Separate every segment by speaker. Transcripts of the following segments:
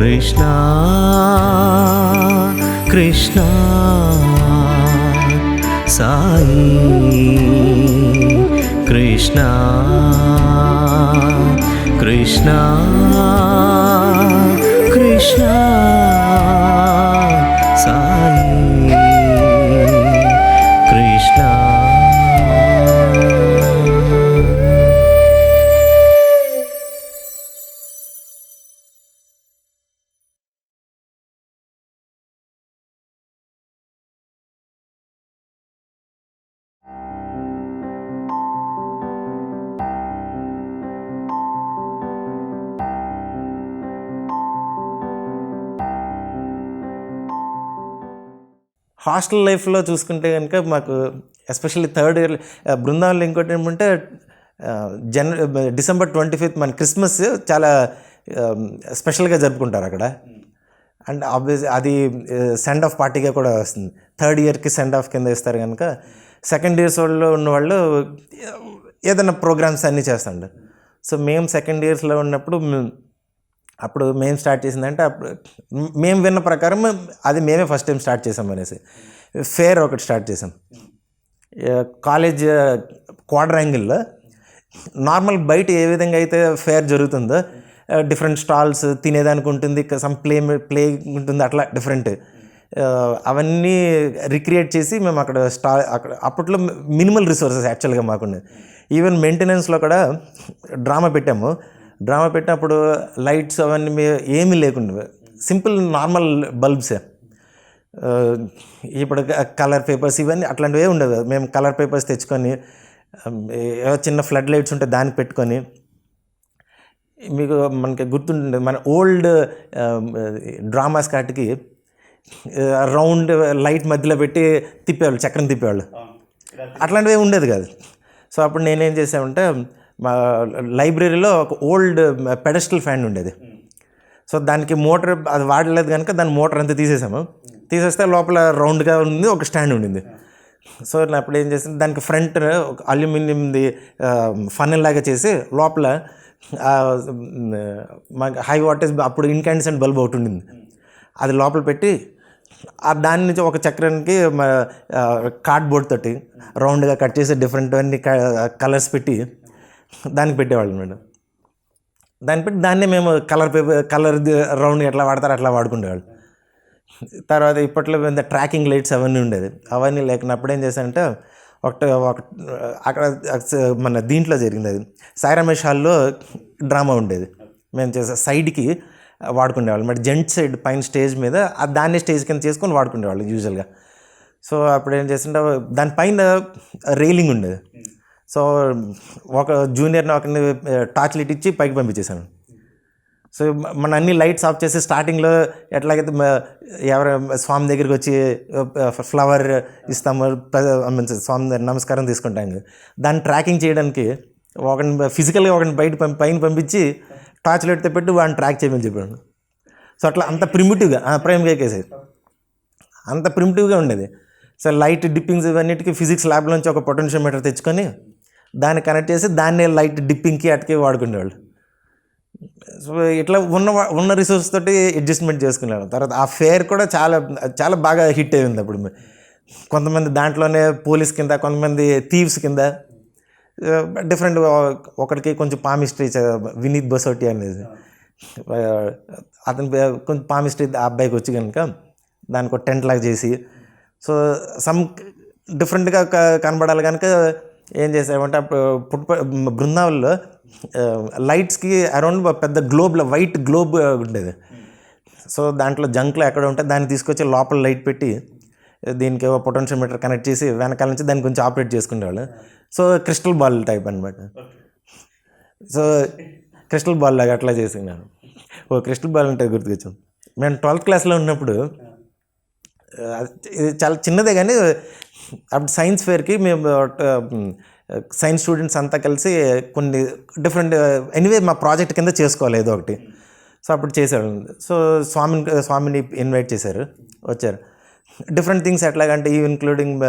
Speaker 1: Krishna Krishna Sai Krishna Krishna Krishna Sai Krishna. Hostel లైఫ్లో చూసుకుంటే కనుక మాకు ఎస్పెషల్లీ థర్డ్ ఇయర్ బృందావనంలో ఇంకోటి ఏమంటే December 25th మన క్రిస్మస్ చాలా స్పెషల్గా జరుపుకుంటారు అక్కడ. అండ్ అది సెండ్ ఆఫ్ పార్టీగా కూడా వస్తుంది. థర్డ్ ఇయర్కి సెండ్ ఆఫ్ కింద ఇస్తారు కనుక సెకండ్ ఇయర్స్ వాళ్ళు ఉన్నవాళ్ళు ఏదైనా ప్రోగ్రామ్స్ అన్నీ చేస్తాండు. సో మేము సెకండ్ ఇయర్స్లో ఉన్నప్పుడు అప్పుడు మేము స్టార్ట్ చేసిందంటే అప్పుడు మేము విన్న ప్రకారం అది మేమే ఫస్ట్ టైం స్టార్ట్ చేసాం అనేసి ఫేర్ ఒకటి స్టార్ట్ చేసాం. కాలేజ్ క్వాడ్రాంగిల్లో నార్మల్ బయట ఏ విధంగా అయితే ఫేర్ జరుగుతుందో డిఫరెంట్ స్టాల్స్ తినేదానికి ఉంటుంది, సమ్ ప్లే ఉంటుంది, అట్లా డిఫరెంట్ అవన్నీ రిక్రియేట్ చేసి మేము అక్కడ అక్కడ అప్పట్లో మినిమల్ రిసోర్సెస్ యాక్చువల్గా మాకుండే. ఈవెన్ మెయింటెనెన్స్లో కూడా డ్రామా పెట్టినప్పుడు లైట్స్ అవన్నీ ఏమీ లేకుండా సింపుల్ నార్మల్ బల్బ్సే. ఇప్పుడు కలర్ పేపర్స్ ఇవన్నీ అట్లాంటివే ఉండదు. మేము కలర్ పేపర్స్ తెచ్చుకొని చిన్న ఫ్లడ్ లైట్స్ ఉంటే దానికి పెట్టుకొని, మీకు మనకి గుర్తుంటుంది మన ఓల్డ్ డ్రామాస్ కాటికి రౌండ్ లైట్ మధ్యలో పెట్టి తిప్పేవాళ్ళు, చక్రం తిప్పేవాళ్ళు, అట్లాంటివే ఉండేది కాదు. సో అప్పుడు నేనేం చేసామంటే మా లైబ్రరీలో ఒక ఓల్డ్ పెడస్టల్ ఫ్యాన్ ఉండేది. సో దానికి మోటార్ అది వాడలేదు కనుక దాని మోటార్ అంతా తీసేస్తే లోపల రౌండ్గా ఉంది ఒక స్టాండ్ ఉండింది. సో నేను అప్పుడు ఏం చేసింది, దానికి ఫ్రంట్ ఒక అల్యూమినియంది ఫన్నెల్ లాగా చేసి లోపల మాకు హై వాటేజ్ అప్పుడు ఇన్కాండిసెంట్ బల్బ్ ఒకటి ఉండింది, అది లోపల పెట్టి దాని నుంచి ఒక చక్రానికి కార్డ్బోర్డ్ తోటి రౌండ్గా కట్ చేసి డిఫరెంట్ అన్ని కలర్స్ పెట్టి దానికి పెట్టేవాళ్ళం మేడం. దాన్ని పెట్టి దాన్నే మేము కలర్ రౌండ్ ఎట్లా వాడతారో అట్లా వాడుకునేవాళ్ళు. తర్వాత ఇప్పట్లో ట్రాకింగ్ లైట్స్ అవన్నీ ఉండేది. అవన్నీ లేకున్నప్పుడు ఏం చేశానంటే ఒక అక్కడ మన దీంట్లో జరిగింది, అది సాయి రమేష్ హాల్లో డ్రామా ఉండేది. మేము చేసే సైడ్కి వాడుకునేవాళ్ళం, మరి జెంట్ సైడ్ పైన స్టేజ్ మీద దాన్ని స్టేజ్ కింద చేసుకొని వాడుకునేవాళ్ళు యూజువల్గా. సో అప్పుడు ఏం చేస్తుంటే దానిపైన రైలింగ్ ఉండేది. సో ఒక జూనియర్ని ఒకరిని టార్చ్ లైట్ ఇచ్చి పైకి పంపించేశాను. సో మన అన్ని లైట్స్ ఆఫ్ చేసి స్టార్టింగ్లో ఎట్లాగైతే ఎవరు స్వామి దగ్గరికి వచ్చి ఫ్లవర్ ఇస్తాము, స్వామి నమస్కారం తీసుకుంటాం, దాన్ని ట్రాకింగ్ చేయడానికి ఒకరిని ఫిజికల్గా ఒకరిని పైన పంపించి టార్చ్ లైట్తో పెట్టి వాడిని ట్రాక్ చేయమని చెప్పాను. సో అట్లా అంత ప్రిమిటివ్గా ప్రైమ్గా ఎక్కేసేది, అంత ప్రిమిటివ్గా ఉండేది. సో లైట్ డిప్పింగ్స్ ఇవన్నిటికీ ఫిజిక్స్ ల్యాబ్లోంచి ఒక పొటెన్షియోమీటర్ తెచ్చుకొని దాన్ని కనెక్ట్ చేసి దాన్నే లైట్ డిప్పింగ్కి అటుకి వాడుకునేవాళ్ళు. సో ఇట్లా ఉన్న రిసోర్స్ తోటి అడ్జస్ట్మెంట్ చేసుకునేవాళ్ళం. తర్వాత ఆ ఫేర్ కూడా చాలా చాలా బాగా హిట్ అయింది. అప్పుడు కొంతమంది దాంట్లోనే పోలీస్ కింద, కొంతమంది థీవ్స్ కింద, డిఫరెంట్. ఒకరికి కొంచెం పామిస్ట్రీ, వినీత్ బసోటి అనేది అతని కొంచెం పామిస్ట్రీ ఆ అబ్బాయికి వచ్చి కనుక దానికి ఒక టెంట్ లాగా చేసి, సో సమ్ డిఫరెంట్గా కనబడాలి కనుక ఏం చేసామంటే అప్పుడు బృందావనంలో లైట్స్కి అరౌండ్ పెద్ద గ్లోబ్లో వైట్ గ్లోబ్ ఉండేది. సో దాంట్లో జంక్లో ఎక్కడ ఉంటే దాన్ని తీసుకొచ్చి లోపల లైట్ పెట్టి దీనికి పొటెన్షియోమీటర్ కనెక్ట్ చేసి వెనకాల నుంచి దాన్ని కొంచెం ఆపరేట్ చేసుకునేవాళ్ళు. సో క్రిస్టల్ బాల్ టైప్ అనమాట. సో క్రిస్టల్ బాల్ లాగా అట్లా చేసుకున్నాను. క్రిస్టల్ బాల్ అంటే గుర్తుకొచ్చాను. మేము 12th క్లాస్లో ఉన్నప్పుడు, ఇది చాలా చిన్నదే కానీ అప్పుడు సైన్స్ ఫేర్కి మేము సైన్స్ స్టూడెంట్స్ అంతా కలిసి కొన్ని డిఫరెంట్ ఎనీవే మా ప్రాజెక్ట్ కింద చేసుకోవాలి ఏదో ఒకటి. సో అప్పుడు చేశారు. సో స్వామిని ఇన్వైట్ చేశారు, వచ్చారు. డిఫరెంట్ థింగ్స్ ఎట్లాగంటే ఇంక్లూడింగ్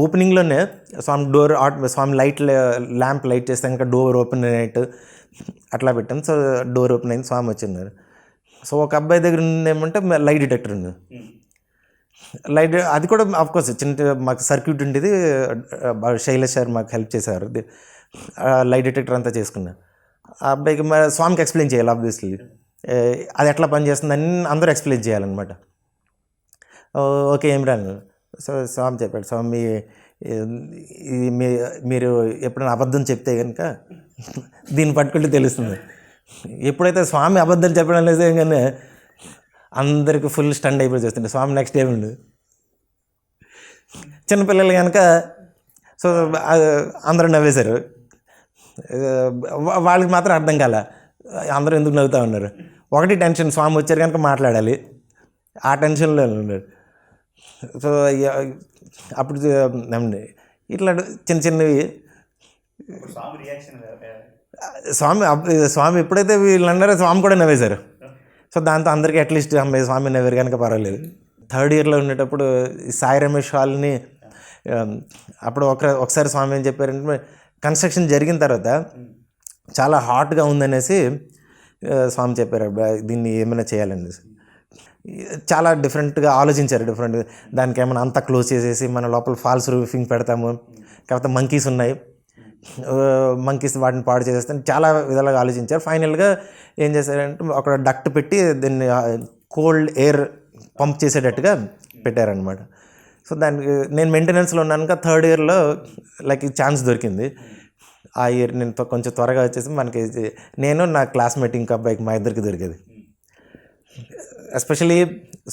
Speaker 1: ఓపెనింగ్లోనే స్వామి ల్యాంప్ లైట్ చేస్తే ఇంకా డోర్ ఓపెన్ అయినట్టు అట్లా పెట్టాం. సో డోర్ ఓపెన్ అయింది, స్వామి వచ్చిన్నారు. సో ఒక అబ్బాయి దగ్గర ఉంది ఏమంటే లైట్ డిటెక్టర్ ఉంది. లైట్ అది కూడా ఆఫ్కోర్స్ చిన్న మాకు సర్క్యూట్ ఉండేది. శైలేష్ సార్ మాకు హెల్ప్ చేశారు. లైట్ డిటెక్టర్ అంతా చేసుకున్నా. ఆ అబ్బాయికి స్వామికి ఎక్స్ప్లెయిన్ చేయాలి ఆబ్వియస్లీ, అది ఎట్లా పనిచేస్తుందని అందరూ ఎక్స్ప్లెయిన్ చేయాలన్నమాట. ఓకే ఏం రాను. సో స్వామి చెప్పాడు, స్వామి ఇది మీరు ఎప్పుడైనా అబద్ధం చెప్తే కనుక దీన్ని పట్టుకుంటే తెలుస్తుంది. ఎప్పుడైతే స్వామి అబద్ధాలు చెప్పడం లేదు కానీ అందరికీ ఫుల్ స్టండ్ అయిపోయి చేస్తుండే. స్వామి నెక్స్ట్ ఏముండు చిన్నపిల్లలు కనుక సో అందరూ నవ్వేశారు. వాళ్ళకి మాత్రం అర్థం కాలే, అందరూ ఎందుకు నవ్వుతూ ఉన్నారు. ఒకటి టెన్షన్, స్వామి వచ్చారు కనుక మాట్లాడాలి, ఆ టెన్షన్లో ఉన్నారు. సో అప్పుడు ఇట్లా చిన్న చిన్నవి స్వామి ఎప్పుడైతే వీళ్ళు అన్నారో స్వామి కూడా నవ్వేశారు. సో దాంతో అందరికీ అట్లీస్ట్ అమ్మాయి స్వామి నవ్వారు కనుక పర్వాలేదు. థర్డ్ ఇయర్లో ఉండేటప్పుడు సాయి రమేష్ హాల్ని అప్పుడు ఒకసారి స్వామి ఏం చెప్పారంటే, కన్స్ట్రక్షన్ జరిగిన తర్వాత చాలా హాట్గా ఉందనేసి స్వామి చెప్పారు, దీన్ని ఏమైనా చేయాలని. చాలా డిఫరెంట్గా ఆలోచించారు. డిఫరెంట్గా దానికి ఏమైనా అంతా క్లోజ్ చేసేసి మన లోపల ఫాల్స్ రూఫింగ్ పెడతాము, కాకపోతే మంకీస్ ఉన్నాయి, మంకీస్ వాటిని పాడు చేసేస్తాను, చాలా విధాలుగా ఆలోచించారు. ఫైనల్గా ఏం చేశారంటే ఒక డక్ట్ పెట్టి దీన్ని కోల్డ్ ఎయిర్ పంప్ చేసేటట్టుగా పెట్టారనమాట. సో దానికి నేను మెయింటెనెన్స్లో ఉన్నాను. థర్డ్ ఇయర్లో లైక్ ఛాన్స్ దొరికింది. ఆ ఇయర్ నేను కొంచెం త్వరగా వచ్చేసి మనకి నేను నా క్లాస్మేట్ ఇంకా అబ్బాయికి మా ఇద్దరికి దొరికేది. ఎస్పెషలీ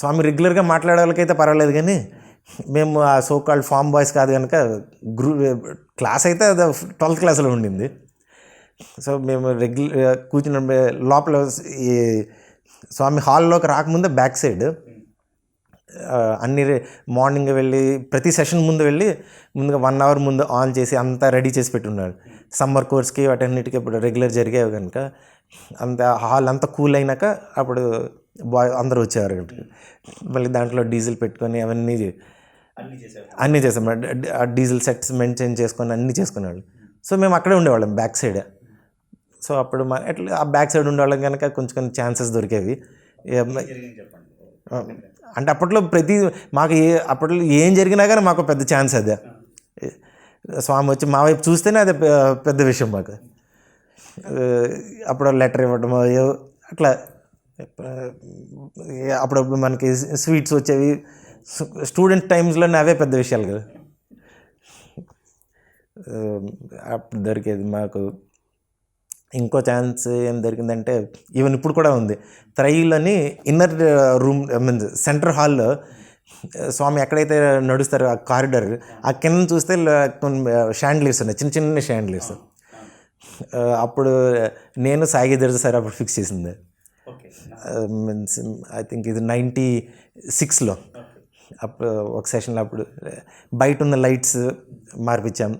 Speaker 1: స్వామి రెగ్యులర్గా మాట్లాడే వాళ్ళకైతే పర్వాలేదు, కానీ మేము ఆ సో కాల్డ్ ఫామ్ బాయ్స్ కాదు కనుక క్లాస్ అయితే 12th క్లాస్లో ఉండింది. సో మేము కూర్చున్న లోపల ఈ స్వామి హాల్లోకి రాకముందే బ్యాక్ సైడ్ అన్ని మార్నింగ్ వెళ్ళి ప్రతి సెషన్ ముందు వెళ్ళి ముందుగా 1 hour ముందు ఆన్ చేసి అంతా రెడీ చేసి పెట్టున్నారు. సమ్మర్ కోర్స్కి వాటన్నిటికీ ఇప్పుడు రెగ్యులర్ జరిగేవి కనుక అంత హాల్ అంతా కూల్ అయినాక అప్పుడు అందరూ వచ్చేవారు. మళ్ళీ దాంట్లో డీజిల్ పెట్టుకొని అవన్నీ చేసాం. డీజిల్ సెట్స్ మెయింటైన్ చేసుకొని అన్నీ చేసుకునేవాళ్ళు. సో మేము అక్కడే ఉండేవాళ్ళం బ్యాక్ సైడ్. సో అప్పుడు ఎట్లా ఆ బ్యాక్ సైడ్ ఉండేవాళ్ళం కనుక కొంచెం కొన్ని ఛాన్సెస్ దొరికేవి. అంటే అప్పట్లో మాకు అప్పట్లో ఏం జరిగినా కానీ మాకు పెద్ద ఛాన్స్ అదే. స్వామి వచ్చి మా వైపు చూస్తేనే అది పెద్ద విషయం మాకు. అప్పుడు లెటర్ ఇవ్వటమో అట్లా, అప్పుడప్పుడు మనకి స్వీట్స్ వచ్చేవి. స్టూడెంట్ టైమ్స్లోనే అవే పెద్ద విషయాలు కదా. అప్పుడు దొరికేది మాకు. ఇంకో ఛాన్స్ ఏం దొరికిందంటే ఈవెన్ ఇప్పుడు కూడా ఉంది. త్రైలని ఇన్నర్ రూమ్ మీన్స్ సెంటర్ హాల్లో స్వామి ఎక్కడైతే నడుస్తారో ఆ కారిడార్, ఆ కింద చూస్తే షాండ్లీర్స్ ఉన్నాయి, చిన్న చిన్న షాండ్లీర్స్. అప్పుడు నేను సాయి దర్శ సార్ అప్పుడు ఫిక్స్ చేసింది. మీన్స్ ఐ థింక్ ఇది 96లో అప్పుడు ఒక సెషన్లో అప్పుడు బయట ఉన్న లైట్స్ మార్పించాం.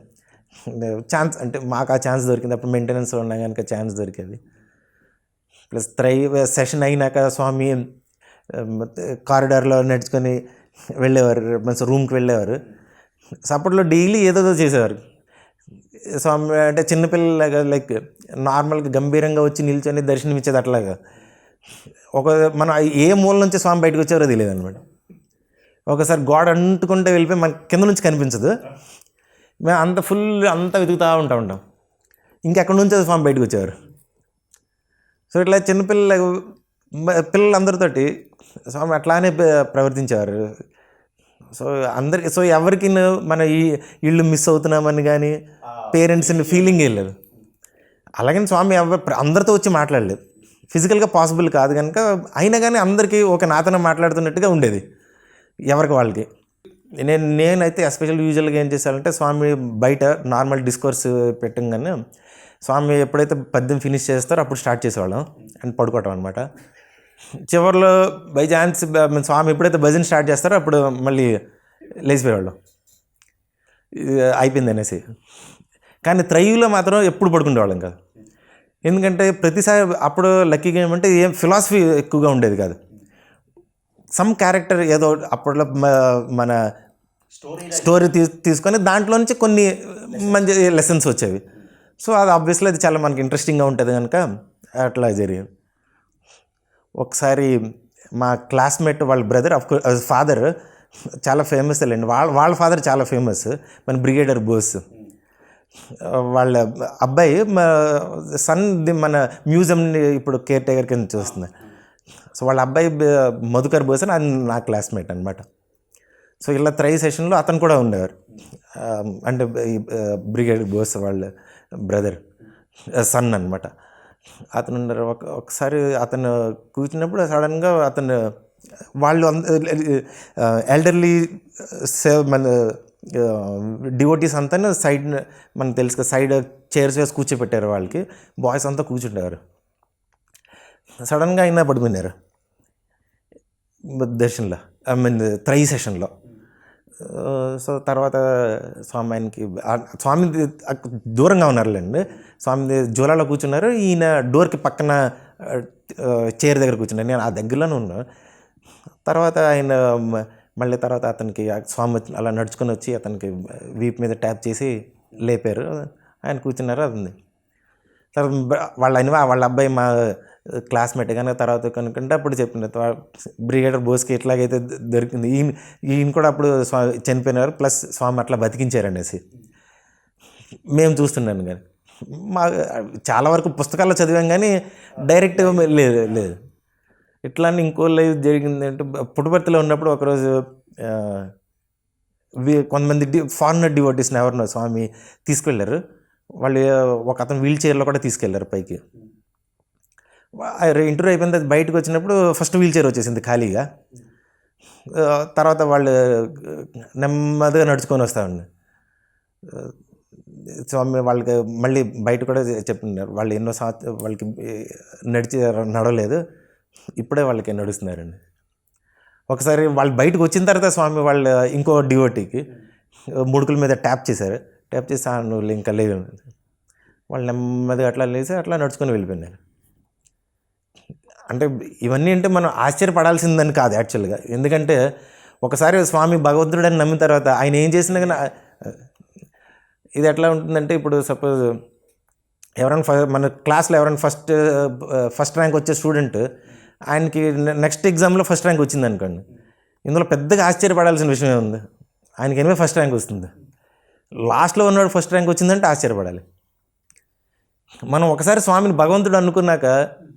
Speaker 1: ఛాన్స్ అంటే మాకు ఆ ఛాన్స్ దొరికింది. అప్పుడు మెయింటెనెన్స్లో ఉన్నా కనుక ఛాన్స్ దొరికేది. ప్లస్ సెషన్ అయినాక స్వామి కారిడార్లో నడుచుకొని వెళ్ళేవారు, మంచి రూమ్కి వెళ్ళేవారు. సో అప్పట్లో డైలీ ఏదో చేసేవారు. స్వామి అంటే చిన్నపిల్లలాగా లైక్ నార్మల్గా గంభీరంగా వచ్చి నిల్చొని దర్శనం ఇచ్చేది అట్లాగా. మనం ఏ మూల నుంచి స్వామి బయటకు వచ్చారో తెలియదు అనమాట. ఒకసారి గోడ అంటుకుంటే వెళ్ళిపోయి మన కింద నుంచి కనిపించదు. మేము అంతా వెతుకుతూ ఉంటాం. ఇంకెక్కడి నుంచి అది స్వామి బయటకు వచ్చేవారు. సో ఇట్లా పిల్లలందరితోటి స్వామి అట్లానే ప్రవర్తించేవారు. సో ఎవరికి మన ఇల్లు మిస్ అవుతున్నామని కానీ పేరెంట్స్ని ఫీలింగ్ వెళ్ళలేదు. అలాగని స్వామి అందరితో వచ్చి మాట్లాడలేదు, ఫిజికల్గా పాసిబుల్ కాదు కనుక. అయినా కానీ అందరికీ ఒక నాతోనే మాట్లాడుతున్నట్టుగా ఉండేది ఎవరికి వాళ్ళకి. నేనైతే ఎస్పెషల్ యూజువల్గా ఏం చేశానంటే స్వామి బయట నార్మల్ డిస్కోర్స్ పెట్టంగానే స్వామి ఎప్పుడైతే పద్యం ఫినిష్ చేస్తారో అప్పుడు స్టార్ట్ చేసేవాళ్ళం అండ్ పడుకోవటం అనమాట. చివరిలో బై ఛాన్స్ స్వామి ఎప్పుడైతే భజన స్టార్ట్ చేస్తారో అప్పుడు మళ్ళీ లేచిపోయేవాళ్ళం అయిపోయింది అనేసి. కానీ త్రయ్యూలో మాత్రం ఎప్పుడు పడుకునేవాళ్ళం కాదు. ఎందుకంటే ప్రతిసారి అప్పుడు లక్కీగా ఏమంటే ఏం ఫిలాసఫీ ఎక్కువగా ఉండేది కాదు. సమ్ క్యారెక్టర్ ఏదో అప్పట్లో మన స్టోరీ తీసుకొని దాంట్లో నుంచి కొన్ని మంచి లెసన్స్ వచ్చేవి. సో అది ఆబ్వియస్లీ అది చాలా మనకి ఇంట్రెస్టింగ్గా ఉంటుంది కనుక అట్లా జరిగింది. ఒకసారి మా క్లాస్మేట్ వాళ్ళ బ్రదర్ ఫాదర్ చాలా ఫేమస్ లేండి, వాళ్ళ ఫాదర్ చాలా ఫేమస్, మన బ్రిగేడర్ బోస్. వాళ్ళ అబ్బాయి సన్ మన మ్యూజియంని ఇప్పుడు కేర్ టేకర్ కింద చూస్తుంది. సో వాళ్ళ అబ్బాయి మధుకర్ బోస్ అని నా క్లాస్మేట్ అనమాట. సో ఇలా త్రై సెషన్లో అతను కూడా ఉండేవారు, అంటే బ్రిగేడర్ బోస్ వాళ్ళ బ్రదర్ సన్ అనమాట. అతను ఉన్నారు. ఒకసారి అతను కూర్చున్నప్పుడు సడన్గా అతను వాళ్ళు ఎల్డర్లీ మన డివోటీస్ అంతా సైడ్, మనకు తెలుసు కదా, సైడ్ చైర్స్ వేసి కూర్చోపెట్టారు వాళ్ళకి. బాయ్స్ అంతా కూర్చుండేవారు. సడన్గా అయినా పడిపోయినారు దర్శనంలో, ఐ మీన్ త్రై సెషన్లో. సో తర్వాత స్వామి దూరంగా ఉన్నారులేండి, స్వామి జూలాలో కూర్చున్నారు, ఈయన డోర్కి పక్కన చైర్ దగ్గర కూర్చున్నారు, నేను ఆ దగ్గరలోనే ఉన్నాను. తర్వాత ఆయన మళ్ళీ తర్వాత అతనికి స్వామి అలా నడుచుకొని వచ్చి అతనికి వీపు మీద ట్యాప్ చేసి లేపారు, ఆయన కూర్చున్నారు. అది తర్వాత వాళ్ళ అబ్బాయి మా క్లాస్మేట్ కనుక తర్వాత కనుకుంటే అప్పుడు చెప్పిన బ్రిగేడర్ బోస్కి ఎట్లాగైతే దొరికింది, ఈయన కూడా అప్పుడు చనిపోయినారు, ప్లస్ స్వామి అట్లా బతికించారనేసి మేము చూస్తున్నాను. కానీ మా చాలా వరకు పుస్తకాల్లో చదివాం కానీ డైరెక్ట్ లేదు. ఇట్లా ఇంకో లైవ్ జరిగింది అంటే పుట్టపర్తిలో ఉన్నప్పుడు ఒకరోజు కొంతమంది ఫారినర్ డివోటీస్ని ఎవరినో స్వామి తీసుకెళ్ళారు. వాళ్ళు ఒక అతను వీల్ చైర్లో కూడా తీసుకెళ్లారు పైకి. ఇంటర్వ్యూ అయిపోయిన తర్వాత బయటకు వచ్చినప్పుడు ఫస్ట్ వీల్ చైర్ వచ్చేసింది ఖాళీగా. తర్వాత వాళ్ళు నెమ్మదిగా నడుచుకొని వస్తామండి. స్వామి వాళ్ళకి మళ్ళీ బయట కూడా చెప్తున్నారు, వాళ్ళు ఎన్నో వాళ్ళకి నడవలేదు, ఇప్పుడే వాళ్ళకి నడుస్తున్నారండి. ఒకసారి వాళ్ళు బయటకు వచ్చిన తర్వాత స్వామి వాళ్ళు ఇంకో డివోటీకి ముడుకుల మీద ట్యాప్ చేశారు. ట్యాప్ చేసి నువ్వు ఇంకా లేవు, వాళ్ళు నెమ్మదిగా అట్లా లేచి అట్లా నడుచుకొని వెళ్ళిపోయినారు. అంటే ఇవన్నీ అంటే మనం ఆశ్చర్యపడాల్సిందని కాదు యాక్చువల్గా, ఎందుకంటే ఒకసారి స్వామి భగవంతుడని నమ్మిన తర్వాత ఆయన ఏం చేసినా కానీ ఇది ఎట్లా ఉంటుందంటే, ఇప్పుడు సపోజ్ ఎవరైనా మన క్లాస్లో ఎవరైనా ఫస్ట్ ర్యాంక్ వచ్చే స్టూడెంట్ ఆయనకి నెక్స్ట్ ఎగ్జామ్లో ఫస్ట్ ర్యాంక్ వచ్చింది అనుకోండి, ఇందులో పెద్దగా ఆశ్చర్యపడాల్సిన విషయం ఏముంది, ఆయనకి ఎనిమిది ఫస్ట్ ర్యాంక్ వస్తుంది, లాస్ట్లో ఉన్నవాడు ఫస్ట్ ర్యాంక్ వచ్చిందంటే ఆశ్చర్యపడాలి. మనం ఒకసారి స్వామిని భగవంతుడు అనుకున్నాక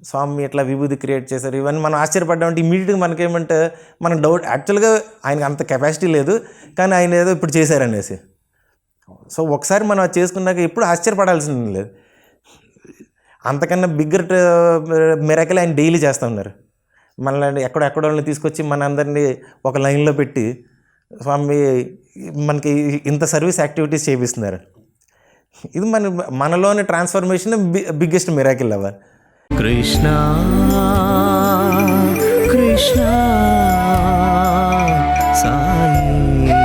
Speaker 1: స్వామి ఎట్లా విభూతి క్రియేట్ చేశారు ఇవన్నీ మనం ఆశ్చర్యపడ్డామంటే ఇమీడియట్గా మనకేమంటే మనకు డౌట్, యాక్చువల్గా ఆయనకి అంత కెపాసిటీ లేదు కానీ ఆయన ఏదో ఇప్పుడు చేశారనేసి. సో ఒకసారి మనం అది చేసుకున్నాక ఎప్పుడు ఆశ్చర్యపడాల్సింది లేదు. అంతకన్నా బిగ్గర్ మిరాకిల్ ఆయన డైలీ చేస్తూ ఉన్నారు. మనల్ని ఎక్కడో తీసుకొచ్చి మన అందరినీ ఒక లైన్లో పెట్టి స్వామి మనకి ఇంత సర్వీస్ యాక్టివిటీస్ చేపిస్తున్నారు. ఇది మనలోని ట్రాన్స్ఫర్మేషన్ బిగ్గెస్ట్ మిరాకిల్ అవ్వాలి.
Speaker 2: కృష్ణ కృష్ణ సాయి